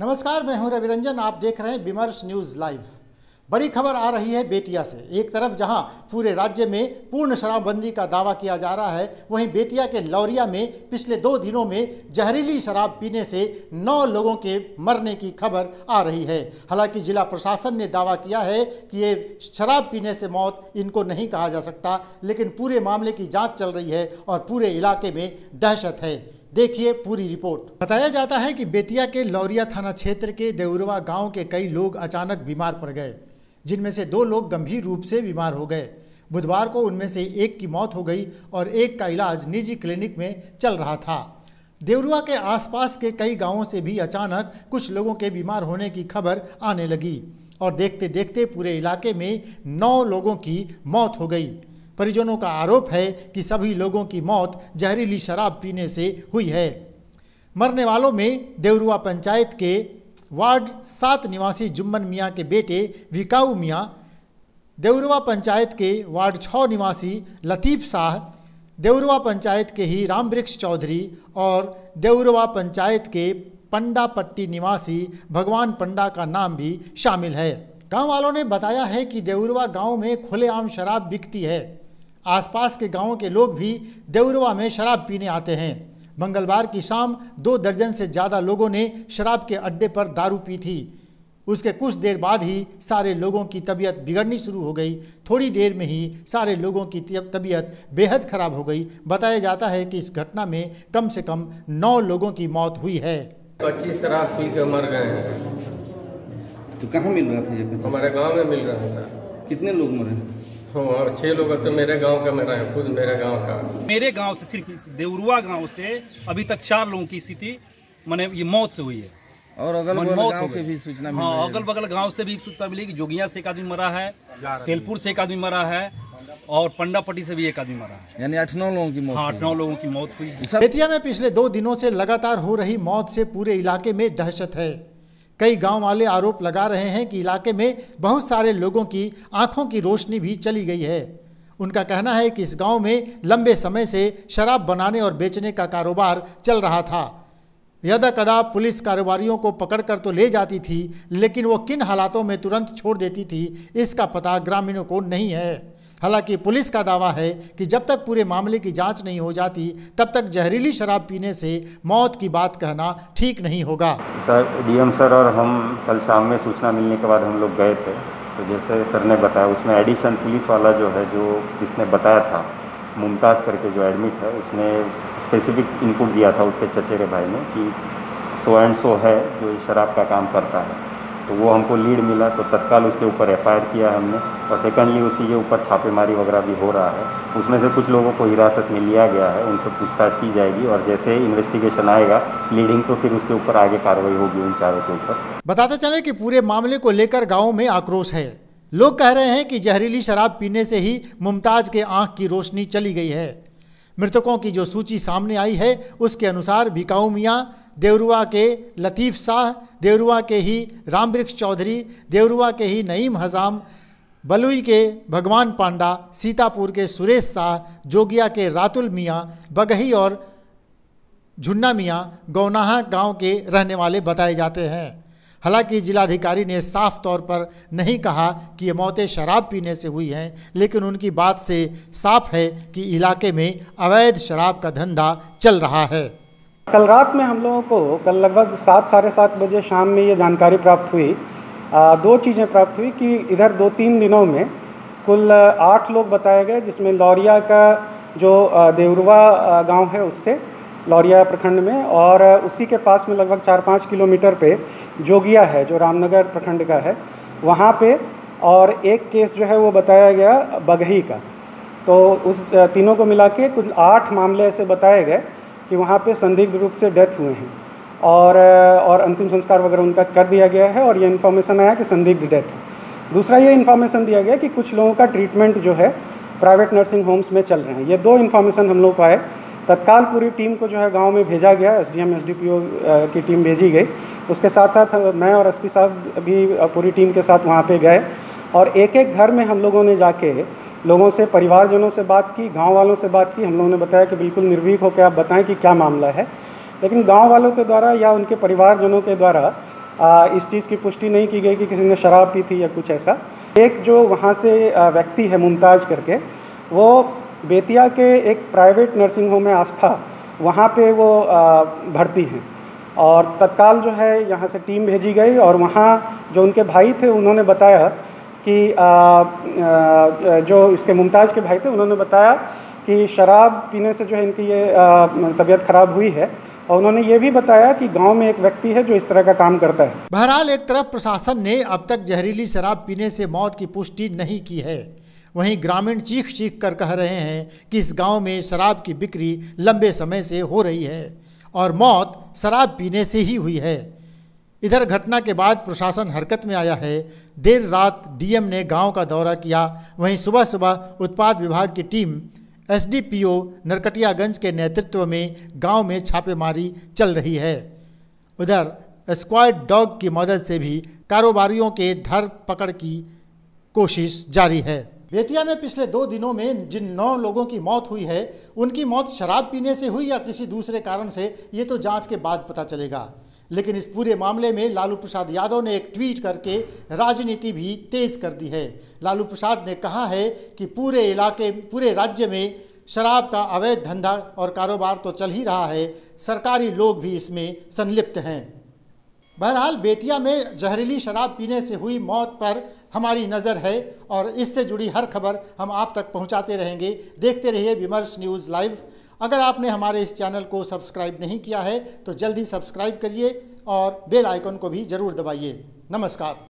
नमस्कार, मैं हूं रविरंजन। आप देख रहे हैं विमर्श न्यूज़ लाइव। बड़ी खबर आ रही है बेतिया से। एक तरफ जहां पूरे राज्य में पूर्ण शराबबंदी का दावा किया जा रहा है, वहीं बेतिया के लौरिया में पिछले 2 दिनों में जहरीली शराब पीने से 9 लोगों के मरने की खबर आ रही है। हालांकि जिला प्रशासन ने दावा किया है कि ये शराब पीने से मौत इनको नहीं कहा जा सकता, लेकिन पूरे मामले की जाँच चल रही है और पूरे इलाके में दहशत है। देखिए पूरी रिपोर्ट। बताया जाता है कि बेतिया के लौरिया थाना क्षेत्र के देउरवा गांव के कई लोग अचानक बीमार पड़ गए, जिनमें से 2 लोग गंभीर रूप से बीमार हो गए। बुधवार को उनमें से एक की मौत हो गई और एक का इलाज निजी क्लिनिक में चल रहा था। देउरवा के आसपास के कई गांवों से भी अचानक कुछ लोगों के बीमार होने की खबर आने लगी और देखते देखते पूरे इलाके में 9 लोगों की मौत हो गई। परिजनों का आरोप है कि सभी लोगों की मौत जहरीली शराब पीने से हुई है। मरने वालों में देउरवा पंचायत के वार्ड 7 निवासी जुम्मन मियां के बेटे विकाऊ मियां, देउरवा पंचायत के वार्ड 6 निवासी लतीफ़ शाह, देउरवा पंचायत के ही रामवृक्ष चौधरी और देउरवा पंचायत के पंडा पट्टी निवासी भगवान पंडा का नाम भी शामिल है। गांव वालों ने बताया है कि देउरवा गांव में खुलेआम शराब बिकती है। आसपास के गांवों के लोग भी देउरवा में शराब पीने आते हैं। मंगलवार की शाम 2 दर्जन से ज़्यादा लोगों ने शराब के अड्डे पर दारू पी थी। उसके कुछ देर बाद ही सारे लोगों की तबीयत बिगड़नी शुरू हो गई। थोड़ी देर में ही सारे लोगों की तबीयत बेहद खराब हो गई। बताया जाता है कि इस घटना में कम से कम 9 लोगों की मौत हुई है। 25 शराब पी के मर गए हैं। तो कहाँ मिल रहा था ये? हमारे गांव में मिल रहा था। कितने लोग मरे? हाँ, 6 लोग तो मेरे गांव का मेरा है, खुद मेरे गांव का। मेरे गांव से सिर्फ देउरवा गांव से अभी तक 4 लोगों की स्थिति माने ये मौत से हुई है। और अगल बगल गांव के भी सूचना मिली? हाँ, अगल बगल गांव से भी सूचना मिली कि जोगिया से एक आदमी मरा है, तेलपुर से एक आदमी मरा है और पंडापट्टी से भी एक आदमी मरा है। यानी 8-9 लोगों की मौत। हाँ, 8-9 लोगों की मौत हुई। बेतिया में पिछले 2 दिनों से लगातार हो रही मौत से पूरे इलाके में दहशत है। कई गांव वाले आरोप लगा रहे हैं कि इलाके में बहुत सारे लोगों की आंखों की रोशनी भी चली गई है। उनका कहना है कि इस गांव में लंबे समय से शराब बनाने और बेचने का कारोबार चल रहा था। यदा कदा पुलिस कारोबारियों को पकड़कर तो ले जाती थी, लेकिन वो किन हालातों में तुरंत छोड़ देती थी, इसका पता ग्रामीणों को नहीं है। हालांकि पुलिस का दावा है कि जब तक पूरे मामले की जांच नहीं हो जाती, तब तक जहरीली शराब पीने से मौत की बात कहना ठीक नहीं होगा। सर, डीएम सर और हम कल शाम में सूचना मिलने के बाद हम लोग गए थे। तो जैसे सर ने बताया, उसमें एडिशन पुलिस वाला जो है, जो जिसने बताया था, मुमताज़ करके जो एडमिट है, उसने स्पेसिफिक इनपुट दिया था उसके चचेरे भाई ने कि सो एंड सो है जो इस शराब का काम करता है। तो वो हमको लीड मिला, तो तत्काल उसके ऊपर एफआईआर किया हमने। और सेकंडली उसी के ऊपर छापेमारी वगैरह भी हो रहा है। उसमें से कुछ लोगों को हिरासत में लिया गया है, उनसे पूछताछ की जाएगी और जैसे इन्वेस्टिगेशन आएगा लीडिंग, तो फिर उसके ऊपर आगे कार्रवाई होगी उन चारों के ऊपर। बताते चले कि पूरे मामले को लेकर गाँव में आक्रोश है। लोग कह रहे हैं कि जहरीली शराब पीने से ही मुमताज़ के आँख की रोशनी चली गई है। मृतकों की जो सूची सामने आई है, उसके अनुसार विकाऊ मियाँ, देउरवा के लतीफ़ शाह, देउरवा के ही रामवृक्ष चौधरी, देउरवा के ही नईम हजाम, बलुई के भगवान पांडा, सीतापुर के सुरेश शाह, जोगिया के रातुल मियाँ, बगही और झुन्ना मियाँ गौनाहा गांव के रहने वाले बताए जाते हैं। हालांकि जिलाधिकारी ने साफ तौर पर नहीं कहा कि ये मौतें शराब पीने से हुई हैं, लेकिन उनकी बात से साफ है कि इलाके में अवैध शराब का धंधा चल रहा है। कल रात में हम लोगों को कल लगभग 7 साढ़े 7 बजे शाम में ये जानकारी प्राप्त हुई। 2 चीज़ें प्राप्त हुई कि इधर 2-3 दिनों में कुल 8 लोग बताए गए, जिसमें लौरिया का जो देउरवा गांव है उससे, लौरिया प्रखंड में, और उसी के पास में लगभग 4-5 किलोमीटर पे जोगिया है जो रामनगर प्रखंड का है, वहाँ पे। और एक केस जो है वो बताया गया बगही का। तो उस तीनों को मिला के कुल 8 मामले ऐसे बताए गए कि वहाँ पे संदिग्ध रूप से डेथ हुए हैं और अंतिम संस्कार वगैरह उनका कर दिया गया है। और ये इन्फॉर्मेशन आया कि संदिग्ध डेथ है। दूसरा ये इन्फॉर्मेशन दिया गया कि कुछ लोगों का ट्रीटमेंट जो है प्राइवेट नर्सिंग होम्स में चल रहे हैं। ये 2 इन्फॉर्मेशन हम लोग को आए। तत्काल पूरी टीम को जो है गांव में भेजा गया, एसडीएम एसडीपीओ की टीम भेजी गई। उसके साथ साथ मैं और एसपी साहब भी पूरी टीम के साथ वहाँ पे गए और एक एक घर में हम लोगों ने जाके लोगों से, परिवारजनों से बात की, गांव वालों से बात की। हम लोगों ने बताया कि बिल्कुल निर्भीक होकर आप बताएं कि क्या मामला है। लेकिन गांव वालों के द्वारा या उनके परिवारजनों के द्वारा इस चीज़ की पुष्टि नहीं की गई कि किसी ने शराब पी थी या कुछ ऐसा। एक जो वहाँ से व्यक्ति है मुमताज़ करके, वो बेतिया के एक प्राइवेट नर्सिंग होम में आस्था, वहाँ पे वो भर्ती हैं और तत्काल जो है यहाँ से टीम भेजी गई और वहाँ जो उनके भाई थे उन्होंने बताया कि जो इसके मुमताज़ के भाई थे उन्होंने बताया कि शराब पीने से जो है इनकी ये तबीयत ख़राब हुई है और उन्होंने ये भी बताया कि गांव में एक व्यक्ति है जो इस तरह का काम करता है। बहरहाल एक तरफ प्रशासन ने अब तक जहरीली शराब पीने से मौत की पुष्टि नहीं की है, वहीं ग्रामीण चीख चीख कर कह रहे हैं कि इस गांव में शराब की बिक्री लंबे समय से हो रही है और मौत शराब पीने से ही हुई है। इधर घटना के बाद प्रशासन हरकत में आया है। देर रात डीएम ने गांव का दौरा किया, वहीं सुबह सुबह उत्पाद विभाग की टीम एसडीपीओ नरकटियागंज के नेतृत्व में गांव में छापेमारी चल रही है। उधर स्क्वाड डॉग की मदद से भी कारोबारियों के धर पकड़ की कोशिश जारी है। बेतिया में पिछले 2 दिनों में जिन 9 लोगों की मौत हुई है, उनकी मौत शराब पीने से हुई या किसी दूसरे कारण से, ये तो जांच के बाद पता चलेगा। लेकिन इस पूरे मामले में लालू प्रसाद यादव ने एक ट्वीट करके राजनीति भी तेज कर दी है। लालू प्रसाद ने कहा है कि पूरे राज्य में शराब का अवैध धंधा और कारोबार तो चल ही रहा है, सरकारी लोग भी इसमें संलिप्त हैं। बहरहाल बेतिया में जहरीली शराब पीने से हुई मौत पर हमारी नज़र है और इससे जुड़ी हर खबर हम आप तक पहुंचाते रहेंगे। देखते रहिए विमर्श न्यूज़ लाइव। अगर आपने हमारे इस चैनल को सब्सक्राइब नहीं किया है तो जल्दी सब्सक्राइब करिए और बेल आइकन को भी ज़रूर दबाइए। नमस्कार।